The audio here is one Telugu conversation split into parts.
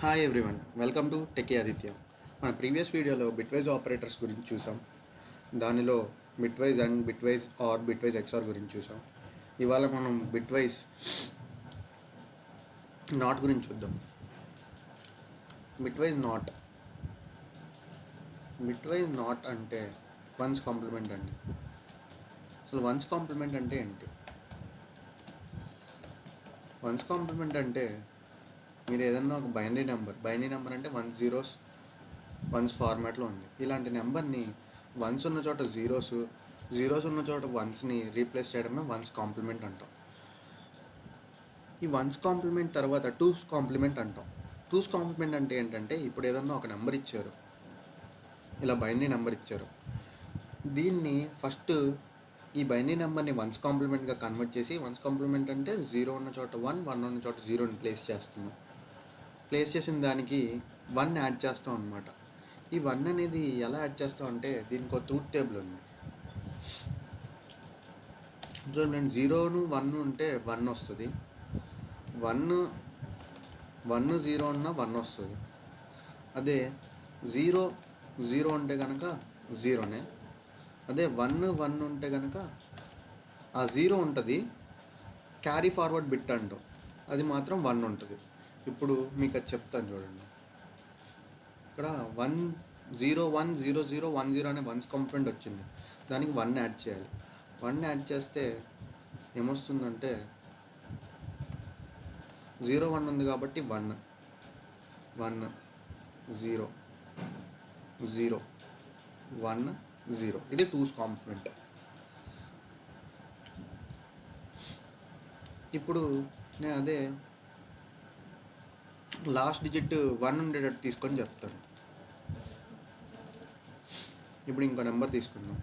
Hi everyone, welcome to techie Aditya. మన ప్రీవియస్ వీడియోలో బిట్వైజ్ ఆపరేటర్స్ గురించి చూసాం. దానిలో bitwise and bitwise or bitwise XOR గురించి చూసాం. ఇవాళ మనం బిట్వైజ్ నాట్ గురించి చూద్దాం. బిట్వైజ్ నాట్ బిట్వైజ్ నాట్ అంటే వన్స్ కాంప్లిమెంట్ అండి. అసలు వన్స్ కాంప్లిమెంట్ అంటే ఏంటి? వన్స్ కాంప్లిమెంట్ అంటే మీరు ఏదన్నా ఒక బైనరీ నెంబర్ అంటే 1 zeros 1s ఫార్మాట్లో ఉంది. ఇలాంటి నెంబర్ని వన్స్ ఉన్న చోట జీరోస్ ఉన్న చోట వన్స్ని రీప్లేస్ చేయడమే వన్స్ కాంప్లిమెంట్ అంటాం. ఈ వన్స్ కాంప్లిమెంట్ తర్వాత టూస్ కాంప్లిమెంట్ అంటాం. టూస్ కాంప్లిమెంట్ అంటే ఏంటంటే, ఇప్పుడు ఏదన్నా ఒక నెంబర్ ఇచ్చారు, ఇలా బైనరీ నెంబర్ ఇచ్చారు. దీన్ని ఫస్ట్ ఈ బైనరీ నెంబర్ని వన్స్ కాంప్లిమెంట్గా కన్వర్ట్ చేసి, వన్స్ కాంప్లిమెంట్ అంటే 0 ఉన్న చోట 1 ఉన్న చోట 0ని ప్లేస్ చేస్తున్నాం. ప్లేస్ చేసిన దానికి 1 యాడ్ చేస్తాం అనమాట. ఈ 1 అనేది ఎలా యాడ్ చేస్తాం అంటే, దీనికి ఒక ట్రూత్ టేబుల్ ఉంది. చూడండి, 0 1 ఉంటే 1 వస్తుంది, 1 0 ఉన్న 1 వస్తుంది. అదే 0 ఉంటే కనుక 0నే. అదే 1 ఉంటే కనుక ఆ 0 ఉంటుంది, క్యారీ ఫార్వర్డ్ బిట్ అంటాం, అది మాత్రం 1 ఉంటుంది. ఇప్పుడు మీకు అది చెప్తాను చూడండి. ఇక్కడ 1 0 1 0 0 1 0 అనే వన్స్ కాంప్లిమెంట్ వచ్చింది. దానికి 1 యాడ్ చేయాలి. 1 యాడ్ చేస్తే ఏమొస్తుందంటే, 0 1 ఉంది కాబట్టి 1 1 0 0 1 0. ఇది టూస్ కాంప్లిమెంట్. ఇప్పుడు నేను అదే లాస్ట్ డిజిట్ 1 ఉండేటట్టు తీసుకొని చెప్తాను. ఇప్పుడు ఇంకో నెంబర్ తీసుకుందాం,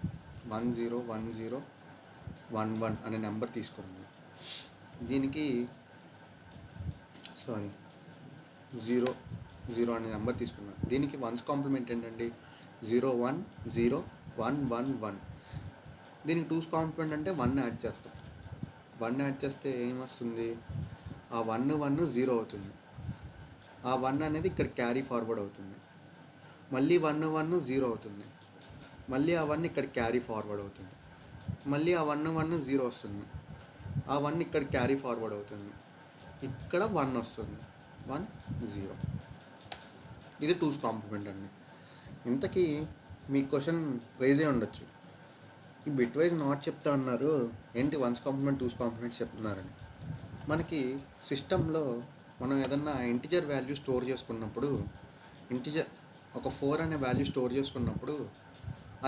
1 0 1 0 1 1 అనే నెంబర్ తీసుకున్నాం. దీనికి 0 0 అనే నెంబర్ తీసుకున్నాం. దీనికి వన్స్ కాంప్లిమెంట్ ఏంటండి, 0 1 0 1 1 1. దీనికి టూస్ కాంప్లిమెంట్ అంటే 1 యాడ్ చేస్తాం. 1 యాడ్ చేస్తే ఏమొస్తుంది, ఆ 1 1 0 అవుతుంది. ఆ 1 అనేది ఇక్కడ క్యారీ ఫార్వర్డ్ అవుతుంది. మళ్ళీ 1 1 0 అవుతుంది. మళ్ళీ ఆ 1 ఇక్కడ క్యారీ ఫార్వర్డ్ అవుతుంది. మళ్ళీ ఆ 1 1 0 వస్తుంది. ఆ 1 ఇక్కడ క్యారీ ఫార్వర్డ్ అవుతుంది. ఇక్కడ 1 వస్తుంది, 1 0. ఇది టూస్ కాంప్లిమెంట్ అండి. ఇంతకీ మీ క్వశ్చన్ రైజ్ అయి ఉండొచ్చు, ఈ బిట్ వైజ్ నాట్ చెప్తా అన్నారు, ఏంటి వన్స్ కాంప్లిమెంట్ టూస్ కాంప్లిమెంట్ చెప్తున్నారని. మనకి సిస్టంలో మనం ఏదన్నా ఇంటిజర్ వాల్యూ స్టోర్ చేసుకున్నప్పుడు, ఇంటిజర్ ఒక 4 అనే వాల్యూ స్టోర్ చేసుకున్నప్పుడు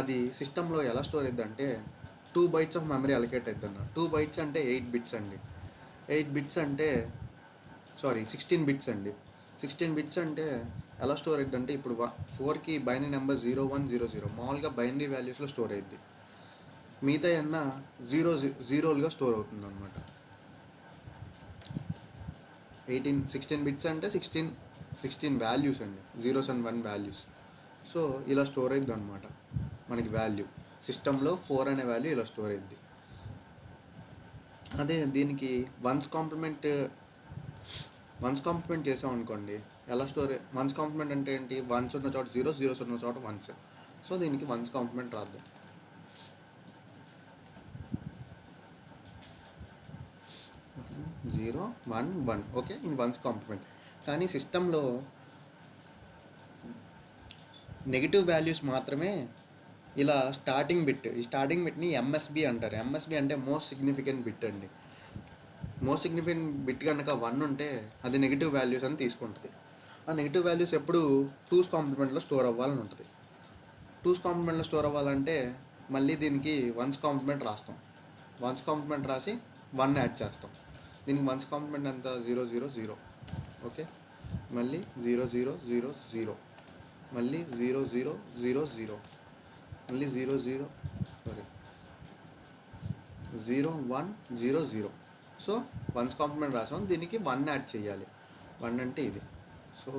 అది సిస్టంలో ఎలా స్టోర్ అవుతుంది అంటే, 2 bytes ఆఫ్ మెమరీ అలొకేట్ అవుతుంది అన్న. 2 bytes అంటే 8 bits అండి. 8 bits అంటే 16 bits అండి. 16 bits అంటే ఎలా స్టోర్ అవుతుంది అంటే, ఇప్పుడు 4కి బైనరీ నెంబర్ 0 1 0 0 మామూలుగా బైనరీ వాల్యూస్లో స్టోర్ అవుతుంది. మిగతా అన్న 0 స్టోర్ అవుతుంది అనమాట. 16 bits అంటే 16 వాల్యూస్ అండి, 0s and 1 వాల్యూస్. సో ఇలా స్టోర్ అవుతుంది అనమాట మనకి వాల్యూ. సిస్టంలో 4 అనే వాల్యూ ఇలా స్టోర్ అవుతుంది. అదే దీనికి వన్స్ కాంప్లిమెంట్ చేసాం అనుకోండి, ఎలా స్టోర్, వన్స్ కాంప్లిమెంట్ అంటే ఏంటి, 1s ఉన్న చోట 0s, 0s ఉన్న చోట 1s. సో దీనికి వన్స్ కాంప్లిమెంట్ రాద్దాం. 0 1 1. ఓకే, ఇది వన్స్ కాంప్లిమెంట్. కానీ సిస్టంలో నెగిటివ్ వాల్యూస్ మాత్రమే ఇలా స్టార్టింగ్ బిట్ని ఎంఎస్బి అంటారు. ఎంఎస్బి అంటే మోస్ట్ సిగ్నిఫికెంట్ బిట్ అండి. మోస్ట్ సిగ్నిఫికెంట్ బిట్ కనుక 1 ఉంటే అది నెగిటివ్ వాల్యూస్ అని తీసుకుంటుంది. ఆ నెగిటివ్ వాల్యూస్ ఎప్పుడు టూస్ కాంప్లిమెంట్లో స్టోర్ అవ్వాలని ఉంటుంది. టూస్ కాంప్లిమెంట్లో స్టోర్ అవ్వాలంటే మళ్ళీ దీనికి వన్స్ కాంప్లిమెంట్ రాస్తాం. వన్స్ కాంప్లిమెంట్ రాసి 1 యాడ్ చేస్తాం. దీనికి వన్స్ కాంప్లిమెంట్ ఎంత, 0 0 0. ఓకే, మళ్ళీ 0 0 0 0, మళ్ళీ 0 0 0 0, మళ్ళీ 0 1 0 0. సో వన్స్ కాంప్లిమెంట్ రాసాం, దీనికి 1 యాడ్ చేయాలి. 1 అంటే ఇది. సో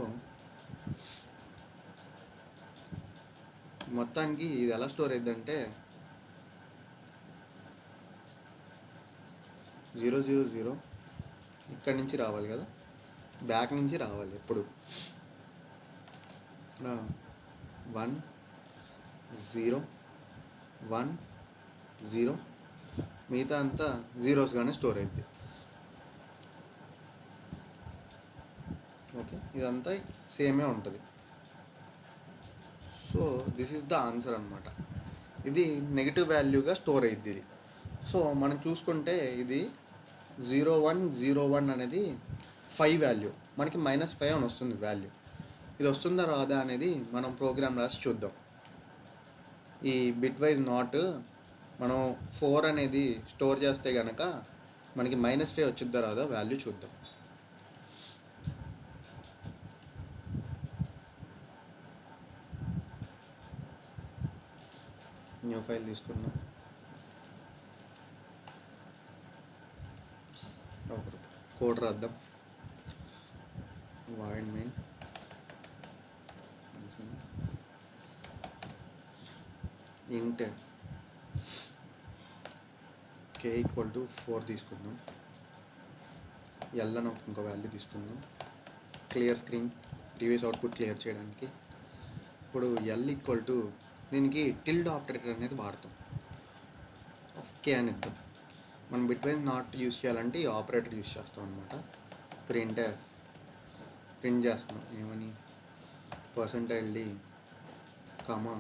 మొత్తానికి ఇది ఎలా స్టోర్ అవుతుందంటే, 0 0 0 ఇక్కడి నుంచి రావాలి కదా, బ్యాక్ నుంచి రావాలి ఎప్పుడు. 1 0 1 0 మిగతా అంతా జీరోస్గానే స్టోర్ అయింది. ఓకే, ఇదంతా సేమే ఉంటుంది. So this is the answer అనమాట. ఇది నెగిటివ్ వాల్యూగా స్టోర్ అయ్యిద్ది ఇది. సో మనం చూసుకుంటే ఇది 0101 అనేది 5 వాల్యూ, మనకి -5 అని వస్తుంది వాల్యూ. ఇది వస్తుందా రాదా అనేది మనం ప్రోగ్రామ్ రాసి చూద్దాం. ఈ బిట్ వైజ్ నాట్ మనం 4 అనేది స్టోర్ చేస్తే కనుక మనకి -5 వచ్చిద్దా రాదా వాల్యూ చూద్దాం. న్యూ ఫైల్ తీసుకున్నాం. కోడ్ రాద్దాం. వాయిడ్ మెయిన్ ఇంట్ k = 4 తీసుకుందాం. ఎల్ అని ఇంకో వాల్యూ తీసుకుందాం. Clear screen, previous output clear చేయడానికి. ఇప్పుడు ఎల్ = దీనికి టిల్డ్ ఆపరేటర్ అనేది వాడతాం. ఆఫ్ కే అని ఇద్దాం. మనం బిట్ వైజ్ నాట్ యూస్ చేయాలంటే ఈ ఆపరేటర్ యూస్ చేస్తాం అనమాట. ప్రింట్ చేస్తున్నాం ఏమని, %d కామా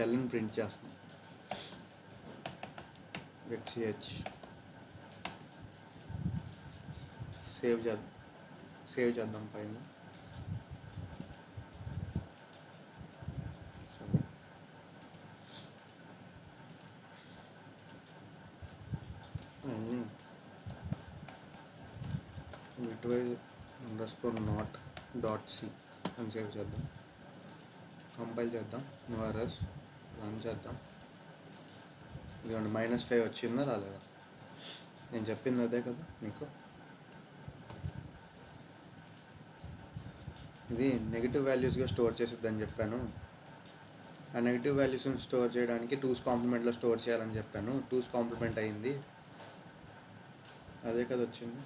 ఎల్ని ప్రింట్ చేస్తున్నాం. ch సేవ్ చేద్దాం ఫైల్. bitwise_not.c అని సేవ్ చేద్దాం. కంపైల్ చేద్దాం. No errors. రన్ చేద్దాం. ఇదిగోండి -5 వచ్చిందా రాలేదా? నేను చెప్పింది అదే కదా మీకు. ఇది నెగిటివ్ వాల్యూస్గా స్టోర్ చేసిద్దని చెప్పాను. ఆ నెగిటివ్ వాల్యూస్ని స్టోర్ చేయడానికి 2's కాంప్లిమెంట్లో స్టోర్ చేయాలని చెప్పాను. 2's కాంప్లిమెంట్ అయింది, అదే కదా వచ్చింది.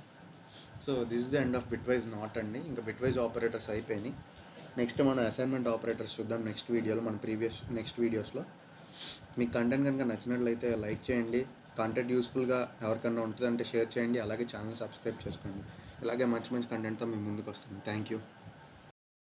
So this is the end of bitwise not అండి. ఇంకా బిట్వైజ్ ఆపరేటర్స్ అయిపోయినాయి. నెక్స్ట్ మనం అసైన్మెంట్ ఆపరేటర్స్ చూద్దాం నెక్స్ట్ వీడియోలో, మన నెక్స్ట్ వీడియోస్లో. మీకు కంటెంట్ కనుక నచ్చినట్లయితే లైక్ చేయండి. కంటెంట్ యూస్ఫుల్గా ఎవరికన్నా ఉంటుందంటే షేర్ చేయండి. అలాగే ఛానల్ సబ్స్క్రైబ్ చేసుకోండి. ఇలాగే మంచి కంటెంట్తో మీ ముందుకు వస్తుంది. Thank you.